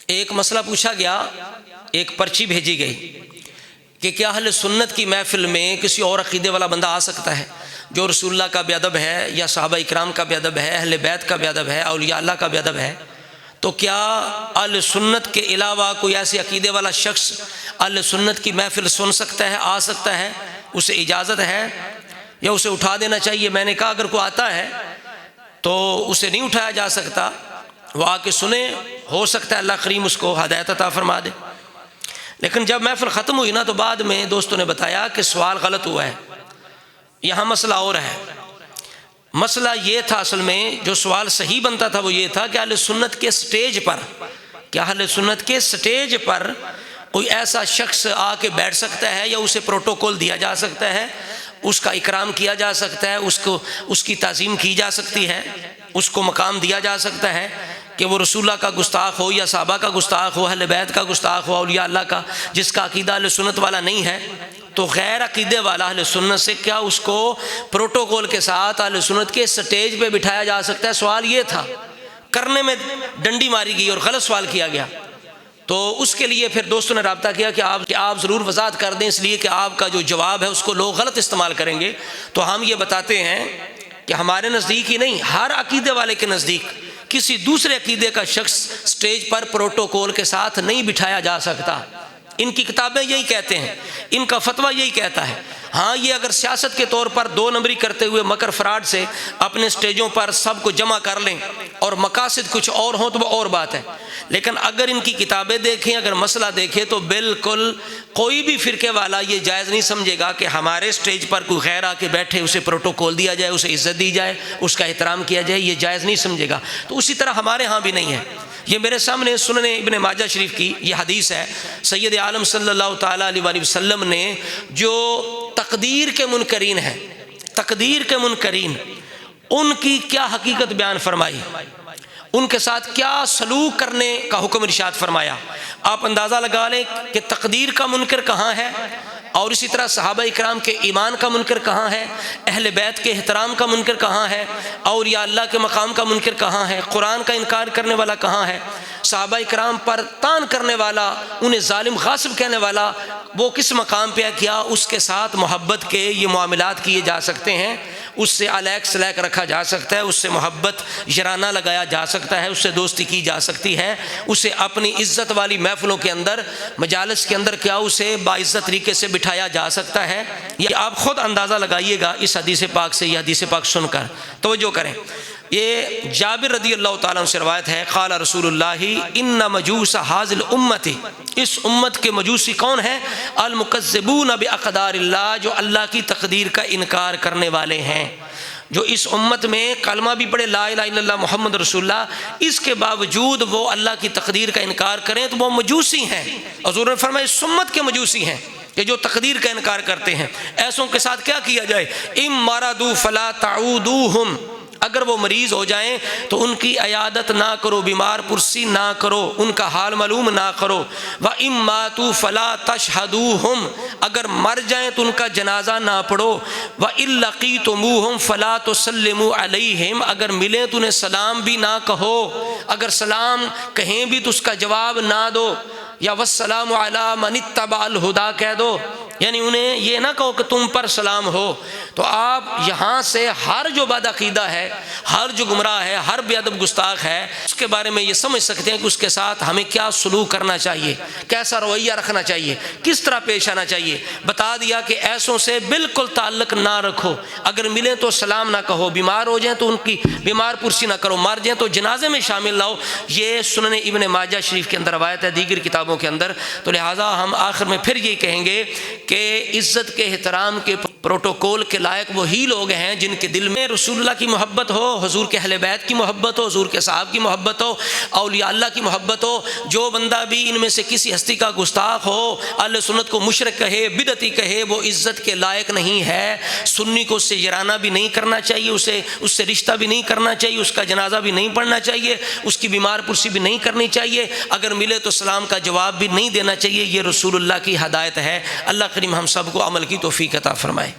ایک مسئلہ پوچھا گیا، ایک پرچی بھیجی گئی کہ کیا اہل سنت کی محفل میں کسی اور عقیدے والا بندہ آ سکتا ہے جو رسول اللہ کا بے ادب ہے، یا صحابہ اکرام کا بے ادب ہے، اہل بیت کا بے ادب ہے، اولیاء اللہ کا بے ادب ہے؟ تو کیا اہل سنت کے علاوہ کوئی ایسے عقیدے والا شخص اہل سنت کی محفل سن سکتا ہے، آ سکتا ہے؟ اسے اجازت ہے یا اسے اٹھا دینا چاہیے؟ میں نے کہا اگر کوئی آتا ہے تو اسے نہیں اٹھایا جا سکتا، وہ آ کے سنے، ہو سکتا ہے اللہ کریم اس کو ہدایت عطا فرما دے۔ لیکن جب محفل ختم ہوئی نا تو بعد میں دوستوں نے بتایا کہ سوال غلط ہوا ہے، یہاں مسئلہ اور ہے۔ مسئلہ یہ تھا، اصل میں جو سوال صحیح بنتا تھا وہ یہ تھا کہ اہل سنت کے سٹیج پر، کیا اہل سنت کے سٹیج پر کوئی ایسا شخص آ کے بیٹھ سکتا ہے یا اسے پروٹوکول دیا جا سکتا ہے، اس کا اکرام کیا جا سکتا ہے، اس کی تعظیم کی جا سکتی ہے، اس کو مقام دیا جا سکتا ہے کہ وہ رسول اللہ کا گستاخ ہو یا صحابہ کا گستاخ ہو، اہل بیت کا گستاخ ہو، اولیاء اللہ کا، جس کا عقیدہ اہل سنت والا نہیں ہے، تو غیر عقیدے والا اہل سنت سے کیا اس کو پروٹوکول کے ساتھ اہل سنت کے سٹیج پہ بٹھایا جا سکتا ہے؟ سوال یہ تھا، کرنے میں ڈنڈی ماری گئی اور غلط سوال کیا گیا۔ تو اس کے لیے پھر دوستوں نے رابطہ کیا کہ آپ ضرور وضاحت کر دیں، اس لیے کہ آپ کا جو جواب ہے اس کو لوگ غلط استعمال کریں گے۔ تو ہم یہ بتاتے ہیں کہ ہمارے نزدیک ہی نہیں، ہر عقیدے والے کے نزدیک کسی دوسرے عقیدے کا شخص سٹیج پر پروٹوکول کے ساتھ نہیں بٹھایا جا سکتا۔ ان کی کتابیں یہی کہتے ہیں، ان کا فتویٰ یہی کہتا ہے۔ ہاں، یہ اگر سیاست کے طور پر دو نمبری کرتے ہوئے مکر فراڈ سے اپنے سٹیجوں پر سب کو جمع کر لیں اور مقاصد کچھ اور ہوں تو وہ اور بات ہے، لیکن اگر ان کی کتابیں دیکھیں، اگر مسئلہ دیکھیں تو بالکل کوئی بھی فرقے والا یہ جائز نہیں سمجھے گا کہ ہمارے سٹیج پر کوئی غیر آ کے بیٹھے، اسے پروٹوکول دیا جائے، اسے عزت دی جائے، اس کا احترام کیا جائے، یہ جائز نہیں سمجھے گا۔ تو اسی طرح ہمارے ہاں بھی نہیں ہے۔ یہ میرے سامنے سنن ابن ماجہ شریف کی یہ حدیث ہے، سید عالم صلی اللہ تعالیٰ علیہ وآلہ وسلم نے جو تقدیر کے منکرین ہیں، تقدیر کے منکرین، ان کی کیا حقیقت بیان فرمائی، ان کے ساتھ کیا سلوک کرنے کا حکم ارشاد فرمایا۔ آپ اندازہ لگا لیں کہ تقدیر کا منکر کہاں ہے، اور اسی طرح صحابہ اکرام کے ایمان کا منکر کہاں ہے، اہل بیت کے احترام کا منکر کہاں ہے، اولیاء اللہ کے مقام کا منکر کہاں ہے، قرآن کا انکار کرنے والا کہاں ہے، صحابہ اکرام پر تان کرنے والا، انہیں ظالم غاصب کہنے والا، وہ کس مقام پہ کیا اس کے ساتھ محبت کے یہ معاملات کیے جا سکتے ہیں، اس سے علیق سلیق رکھا جا سکتا ہے، اس سے محبت یرانہ لگایا جا سکتا ہے، اس سے دوستی کی جا سکتی ہے، اسے اپنی عزت والی محفلوں کے اندر، مجالس کے اندر کیا اسے باعزت طریقے سے بٹھایا جا سکتا ہے۔ یہ آپ خود اندازہ لگائیے گا اس حدیث پاک سے، یہ حدیث پاک سن کر توجہ کریں۔ یہ جابر رضی اللہ تعالیٰ عنہ سے روایت ہے، قال رسول اللہ ان مجوس حاذ الامت، اس امت کے مجوسی کون ہیں؟ المکذبون باقدار اللہ، جو اللہ کی تقدیر کا انکار کرنے والے ہیں۔ جو اس امت میں کلمہ بھی پڑھے لا الہ الا اللہ محمد رسول اللہ، اس کے باوجود وہ اللہ کی تقدیر کا انکار کریں تو وہ مجوسی ہیں۔ حضور نے فرمایا اس امت کے مجوسی ہیں کہ جو تقدیر کا انکار کرتے ہیں۔ ایسوں کے ساتھ کیا کیا جائے؟ ام مرضوا فلا تعودوہم، اگر وہ مریض ہو جائیں تو ان کی عیادت نہ کرو، بیمار پرسی نہ کرو، ان کا حال معلوم نہ کرو۔ وَإِن مَاتُوا فَلَا تَشْهَدُوهُمْ، اگر مر جائیں تو ان کا جنازہ نہ پڑھو۔ وَإِن لَقِيتُمُوهُمْ فَلَا تُسَلِّمُوا عَلَيْهِمْ، اگر ملیں تو انہیں سلام بھی نہ کہو، اگر سلام کہیں بھی تو اس کا جواب نہ دو، یا وَالسَّلَامُ عَلَى مَنِ اتَّبَعَ الْهُدَىٰ کہہ دو، یعنی انہیں یہ نہ کہو کہ تم پر سلام ہو۔ تو آپ یہاں سے ہر جو بد عقیدہ ہے، ہر جو گمراہ ہے، ہر بے ادب گستاخ ہے، اس کے بارے میں یہ سمجھ سکتے ہیں کہ اس کے ساتھ ہمیں کیا سلوک کرنا چاہیے، کیسا رویہ رکھنا چاہیے، کس طرح پیش آنا چاہیے۔ بتا دیا کہ ایسوں سے بالکل تعلق نہ رکھو، اگر ملیں تو سلام نہ کہو، بیمار ہو جائیں تو ان کی بیمار پرسی نہ کرو، مر جائیں تو جنازے میں شامل نہ ہو۔ یہ سنن ابن ماجہ شریف کے اندر روایت ہے، دیگر کتابوں کے اندر۔ تو لہٰذا ہم آخر میں پھر یہی کہیں گے کہ عزت کے احترام کے پروٹوکول کے لائق وہی لوگ ہیں جن کے دل میں رسول اللہ کی محبت ہو، حضور کے اہل بیت کی محبت ہو، حضور کے صحابہ کی محبت ہو، اولیاء اللہ کی محبت ہو۔ جو بندہ بھی ان میں سے کسی ہستی کا گستاخ ہو، اہل سنت کو مشرک کہے، بدعتی کہے، وہ عزت کے لائق نہیں ہے۔ سنی کو اس سے یرانہ بھی نہیں کرنا چاہیے، اس سے رشتہ بھی نہیں کرنا چاہیے، اس کا جنازہ بھی نہیں پڑھنا چاہیے، اس کی بیمار پرسی بھی نہیں کرنی چاہیے، اگر ملے تو سلام کا جواب بھی نہیں دینا چاہیے۔ یہ رسول اللہ کی ہدایت ہے۔ اللہ کریم ہم سب کو عمل کی توفیق عطا فرمائے۔